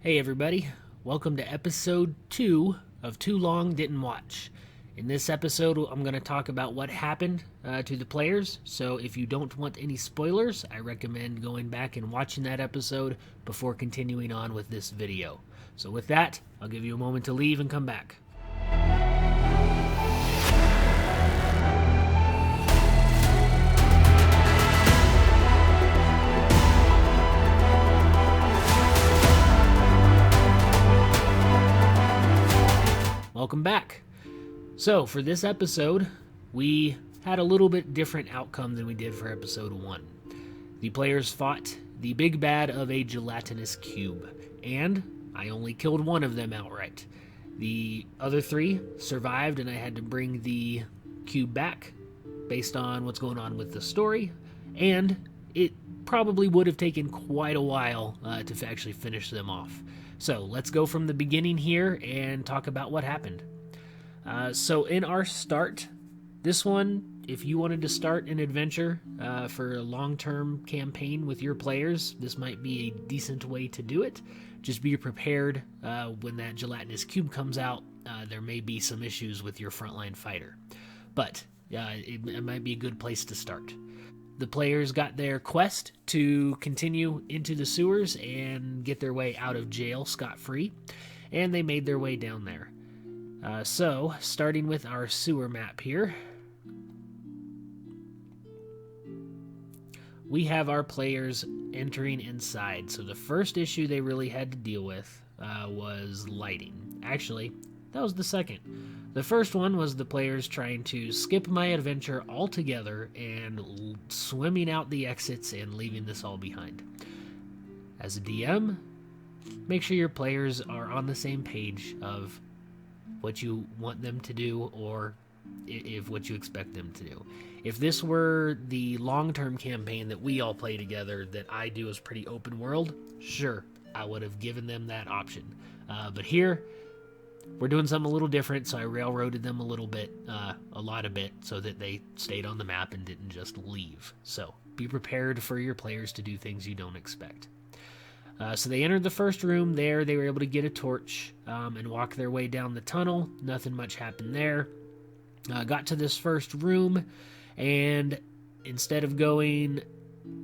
Hey everybody, welcome to episode 2 of Too Long Didn't Watch. In this episode, I'm going to talk about what happened to the players, so if you don't want any spoilers, I recommend going back and watching that episode before continuing on with this video. So with that, I'll give you a moment to leave and come back. Welcome back. So for this episode, we had a little bit different outcome than we did for episode 1. The players fought the big bad of a gelatinous cube, and I only killed one of them outright. The other 3 survived, and I had to bring the cube back based on what's going on with the story, and it probably would have taken quite a while to actually finish them off. So let's go from the beginning here and talk about what happened. So in our start, this one, if you wanted to start an adventure for a long-term campaign with your players, this might be a decent way to do it. Just be prepared when that gelatinous cube comes out. There may be some issues with your frontline fighter, but it might be a good place to start. The players got their quest to continue into the sewers and get their way out of jail scot-free, and they made their way down there. So, starting with our sewer map here, we have our players entering inside. So the first issue they really had to deal with was lighting. Actually, that was the second. The first one was the players trying to skip my adventure altogether and swimming out the exits and leaving this all behind. As a DM, make sure your players are on the same page of what you want them to do or if what you expect them to do. If this were the long-term campaign that we all play together that I do as pretty open world, sure, I would have given them that option. But here, we're doing something a little different, so I railroaded them a little bit, a lot of bit, so that they stayed on the map and didn't just leave. So be prepared for your players to do things you don't expect. So they entered the first room there. They were able to get a torch and walk their way down the tunnel. Nothing much happened there. Got to this first room, and instead of going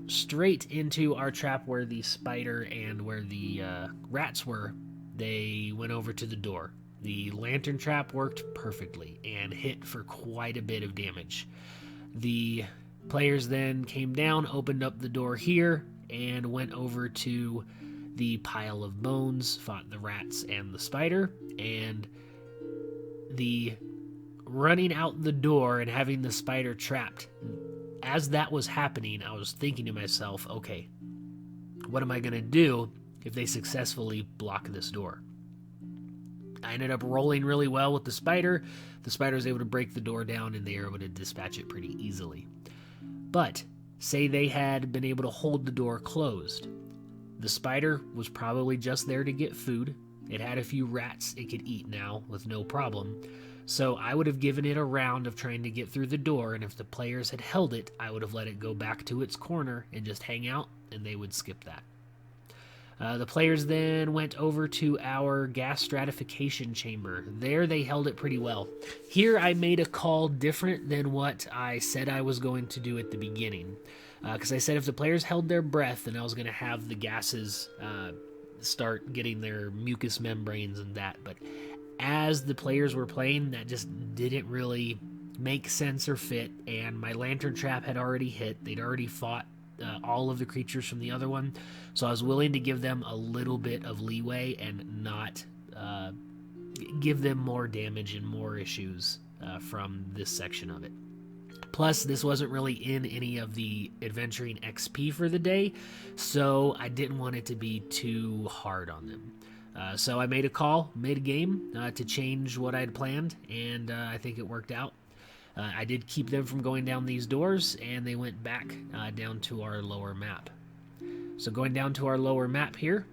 straight into our trap where the spider and where the rats were, they went over to the door. The lantern trap worked perfectly and hit for quite a bit of damage. The players then came down, opened up the door here, and went over to the pile of bones, fought the rats and the spider, and the running out the door and having the spider trapped. As that was happening, I was thinking to myself, okay, what am I going to do if they successfully block this door? I ended up rolling really well with the spider. The spider was able to break the door down, and they were able to dispatch it pretty easily. But say they had been able to hold the door closed. The spider was probably just there to get food. It had a few rats it could eat now with no problem. So I would have given it a round of trying to get through the door, and if the players had held it, I would have let it go back to its corner and just hang out, and they would skip that. The players then went over to our gas stratification chamber. There they held it pretty well. Here I made a call different than what I said I was going to do at the beginning. Because I said if the players held their breath, then I was going to have the gases start getting their mucous membranes and that. But as the players were playing, that just didn't really make sense or fit. And my lantern trap had already hit. They'd already fought all of the creatures from the other one, so I was willing to give them a little bit of leeway and not give them more damage and more issues from this section of it. Plus, this wasn't really in any of the adventuring XP for the day, so I didn't want it to be too hard on them. So I made a call mid-game to change what I'd planned, and I think it worked out. I did keep them from going down these doors, and they went back down to our lower map. So going down to our lower map here,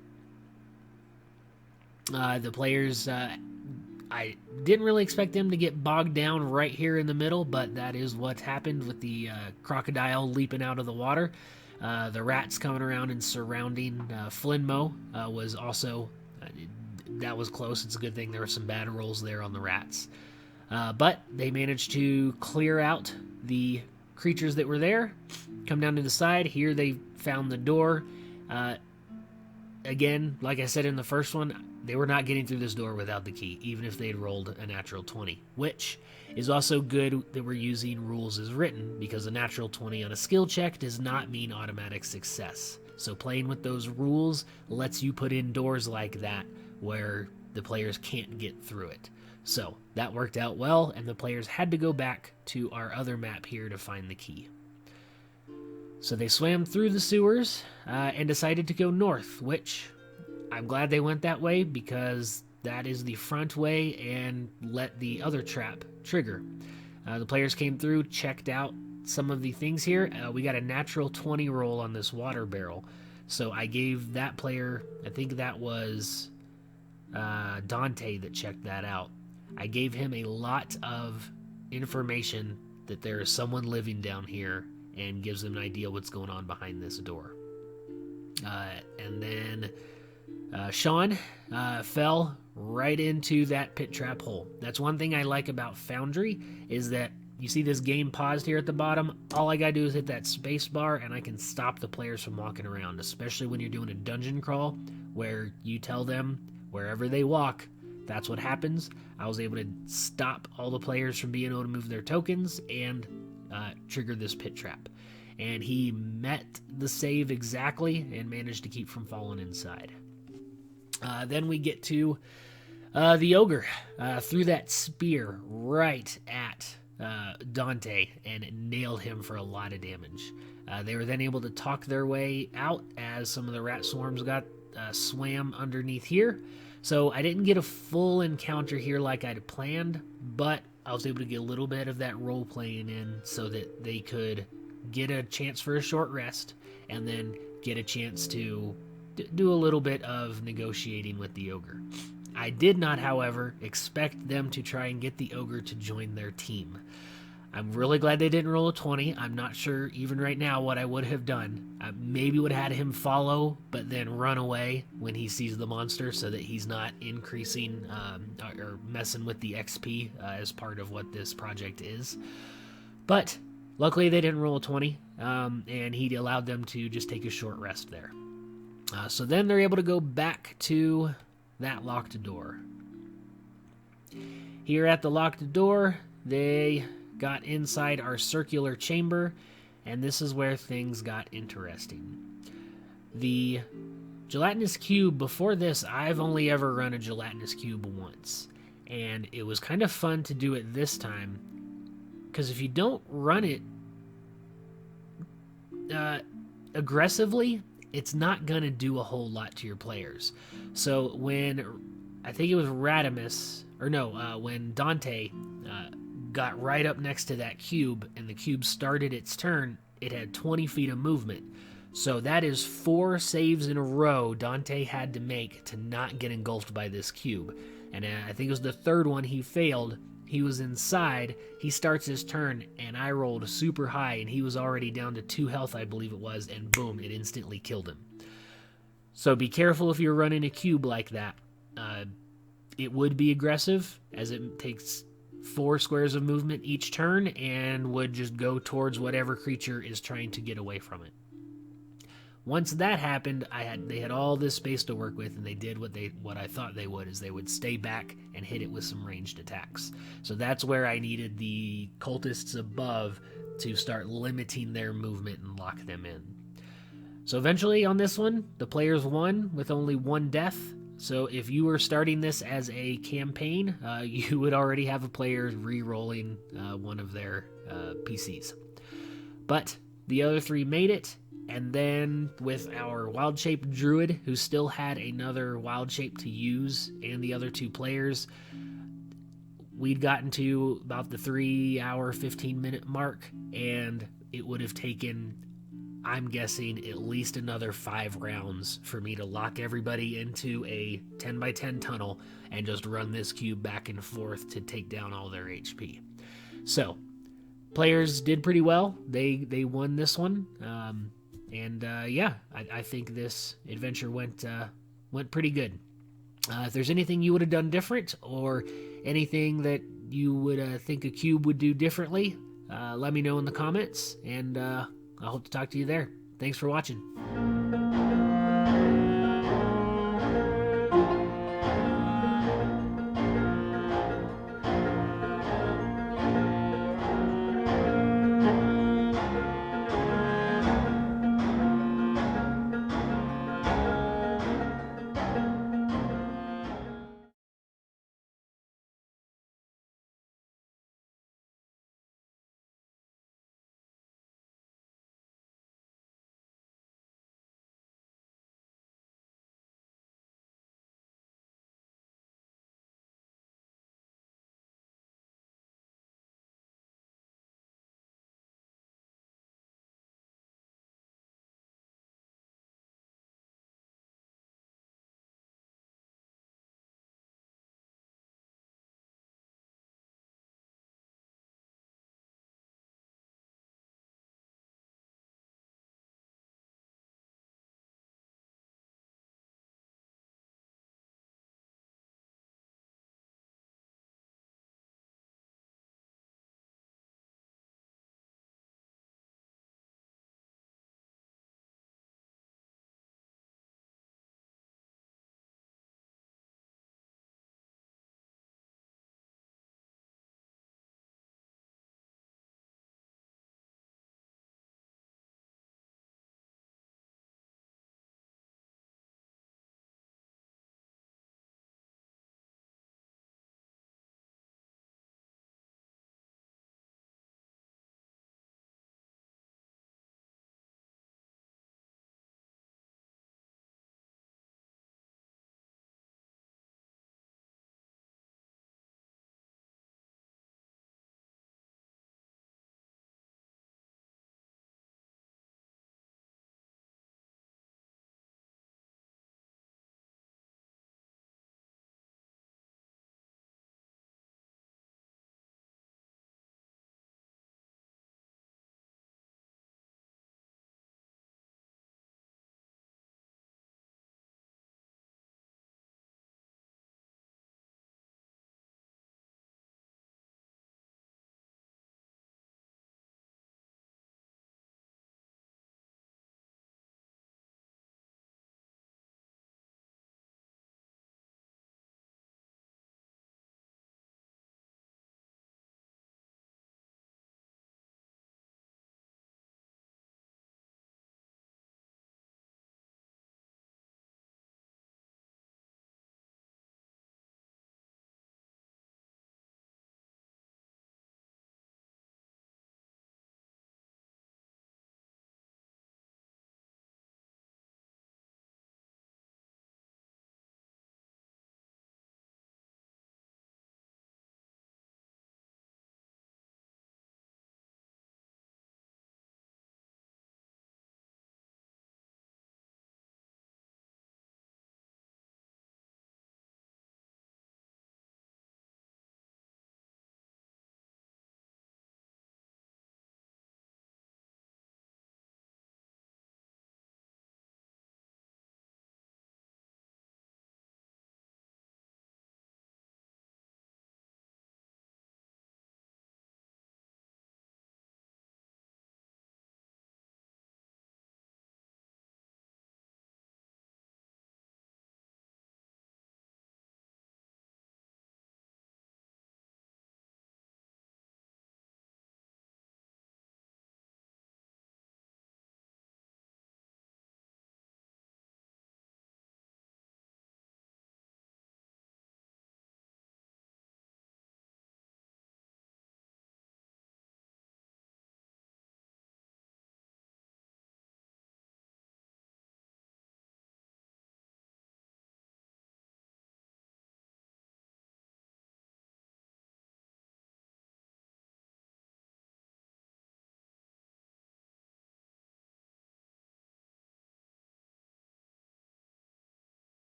the players, I didn't really expect them to get bogged down right here in the middle, but that is what happened with the crocodile leaping out of the water. The rats coming around and surrounding Flinmo was also that was close. It's a good thing there were some bad rolls there on the rats. But they managed to clear out the creatures that were there, come down to the side. Here they found the door. Again, like I said in the first one, they were not getting through this door without the key, even if they'd rolled a natural 20, which is also good that we're using rules as written, because a natural 20 on a skill check does not mean automatic success. So playing with those rules lets you put in doors like that where the players can't get through it. So that worked out well, and the players had to go back to our other map here to find the key. So they swam through the sewers and decided to go north, which I'm glad they went that way, because that is the front way and let the other trap trigger. The players came through, checked out some of the things here. We got a natural 20 roll on this water barrel. So I gave that player, I think that was Dante that checked that out. I gave him a lot of information that there is someone living down here, and gives them an idea what's going on behind this door. And then Sean fell right into that pit trap hole. That's one thing I like about Foundry, is that you see this game paused here at the bottom. All I gotta do is hit that space bar and I can stop the players from walking around, especially when you're doing a dungeon crawl where you tell them wherever they walk, that's what happens. I was able to stop all the players from being able to move their tokens and trigger this pit trap. And he met the save exactly and managed to keep from falling inside. Then we get to the ogre. Threw that spear right at Dante and nailed him for a lot of damage. They were then able to talk their way out as some of the rat swarms got swam underneath here. So I didn't get a full encounter here like I'd planned, but I was able to get a little bit of that role playing in so that they could get a chance for a short rest and then get a chance to do a little bit of negotiating with the ogre. I did not, however, expect them to try and get the ogre to join their team. I'm really glad they didn't roll a 20. I'm not sure even right now what I would have done. I maybe would have had him follow, but then run away when he sees the monster so that he's not increasing or messing with the XP as part of what this project is. But luckily they didn't roll a 20, and he allowed them to just take a short rest there. So then they're able to go back to that locked door. Here at the locked door, they got inside our circular chamber, and this is where things got interesting. The gelatinous cube, before this, I've only ever run a gelatinous cube once, and it was kind of fun to do it this time, because if you don't run it aggressively, it's not going to do a whole lot to your players. So when, I think it was Radimus, or no, when Dante got right up next to that cube and the cube started its turn, it had 20 feet of movement. So that is 4 saves in a row Dante had to make to not get engulfed by this cube. And I think it was the third one he failed. He was inside, he starts his turn, and I rolled super high, and he was already down to 2 health, I believe it was, and boom, it instantly killed him. So be careful if you're running a cube like that. It would be aggressive, as it takes 4 squares of movement each turn, and would just go towards whatever creature is trying to get away from it. Once that happened, they had all this space to work with, and they did what I thought they would, is they would stay back and hit it with some ranged attacks. So that's where I needed the cultists above to start limiting their movement and lock them in. So eventually on this one, the players won with only 1 death. So if you were starting this as a campaign, you would already have a player re-rolling one of their PCs. But the other 3 made it. And then with our wild shape druid, who still had another wild shape to use, and the other 2 players, we'd gotten to about the 3-hour, 15-minute mark, and it would have taken, I'm guessing, at least another 5 rounds for me to lock everybody into a 10x10 tunnel and just run this cube back and forth to take down all their HP. So, players did pretty well. They won this one. I think this adventure went pretty good. If there's anything you would have done different, or anything that you would think a cube would do differently, let me know in the comments, and I hope to talk to you there. Thanks for watching.